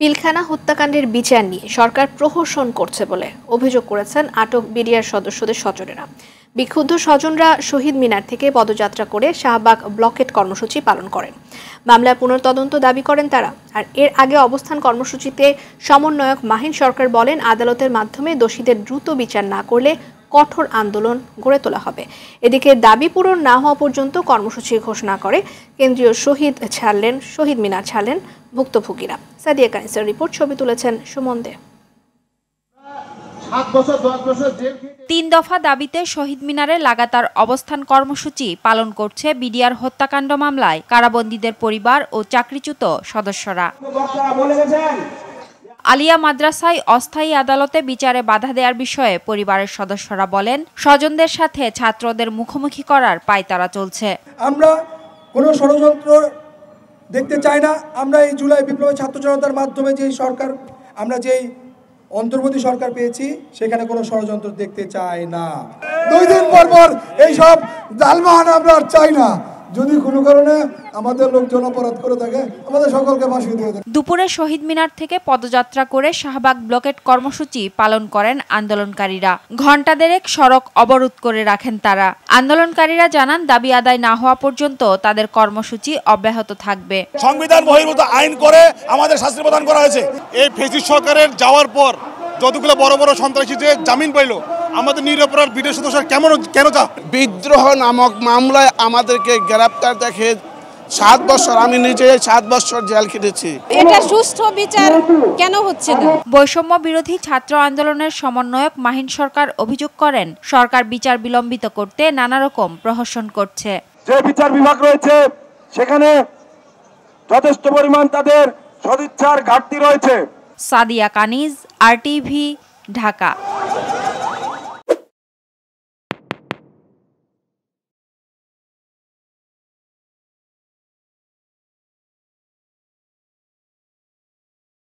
পিলখানা হত্যাকাণ্ডের বিচার নিয়ে সরকার প্রহসন করছে বলে অভিযোগ করেছেন আটক বিডিআর সদস্যদের স্বজনেরা। বিক্ষুব্ধ স্বজনরা শহীদ মিনার থেকে পদযাত্রা করে শাহবাগ ব্লকেট কর্মসূচি পালন করেন। মামলার পুনর্তদন্ত দাবি করেন তারা। আর এর আগে অবস্থান কর্মসূচিতে সমন্বয়ক মাহিন সরকার বলেন, আদালতের মাধ্যমে দোষীদের দ্রুত বিচার না করলে কঠোর আন্দোলন গড়ে তোলা হবে। এদিকে দাবি পূরণ না হওয়া পর্যন্ত কর্মসূচি ঘোষণা করে কেন্দ্রীয় শহীদ মিনার ছাড়লেন ভুক্তভোগীরা। সাদিয়া কানিসের রিপোর্ট, ছবি তুলেছেন সুমন দে। 3 দফা দাবিতে শহীদ মিনারে লাগাতার অবস্থান কর্মসূচি পালন করছে বিডিআর হত্যাকাণ্ড মামলায় কারাবন্দীদের পরিবার ও চাকরিচ্যুত সদস্যরা। আলিয়া মাদ্রাসায় অস্থায়ী আদালতে বিচারে বাধা দেওয়ার বিষয়ে পরিবারের সদস্যরা বলেন, স্বজনদের সাথে ছাত্রদের মুখোমুখি করার পায়তারা চলছে। আমরা কোনো ষড়যন্ত্র দেখতে চাই না। আমরা এই জুলাই বিপ্লবী ছাত্র জনতার মাধ্যমে আমরা যেই অন্তর্বর্তী সরকার পেয়েছি, সেখানে কোনো ষড়যন্ত্র দেখতে চাই না। 2 দিন পর এইসব জালমাহান আমরা আর চাই না। যদি কোনো কারণে আমাদের লোকজন অপরাধ করে থাকে, আমাদের সকলকে ফাঁসি দিয়ে দেয়। দুপুরে শহীদ মিনার থেকে পদযাত্রা করে শাহবাগ ব্লকেট কর্মসূচি পালন করেন আন্দোলনকারীরা। ঘণ্টা দেড়েক সড়ক অবরোধ করে রাখেন তারা। আন্দোলনকারীরা জানান, দাবি আদায় না হওয়া পর্যন্ত তাদের কর্মসূচি অব্যাহত থাকবে। সংবিধান বহির্ভূত আইন করে আমাদের শাস্তি প্রদান করা হয়েছে। এই ফ্যাসিস্ট সরকারের যাওয়ার পর যতগুলো বড় বড় সন্ত্রাসী যে জামিন পাইল, আমাদের নিরপরাধ বিডিআর সদস্য কেন যা বিদ্রোহ নামক মামলায় আমাদেরকে গ্রেপ্তার দেখে 7 বছর, আমি নিজে 7 বছর জেল খেটেছি। এটা সুষ্ঠু বিচার কেন হচ্ছে না? বৈষম্য বিরোধী ছাত্র আন্দোলনের সমন্বয়ক মাহিন সরকার অভিযোগ করেন, সরকার বিচার বিলম্বিত করতে নানা রকম প্রহসন করছে। যে বিচার বিভাগ রয়েছে, সেখানে যথেষ্ট পরিমাণ তাদের সদিচ্ছার ঘাটতি রয়েছে। সাদিয়া কানিজ, RTV, ঢাকা।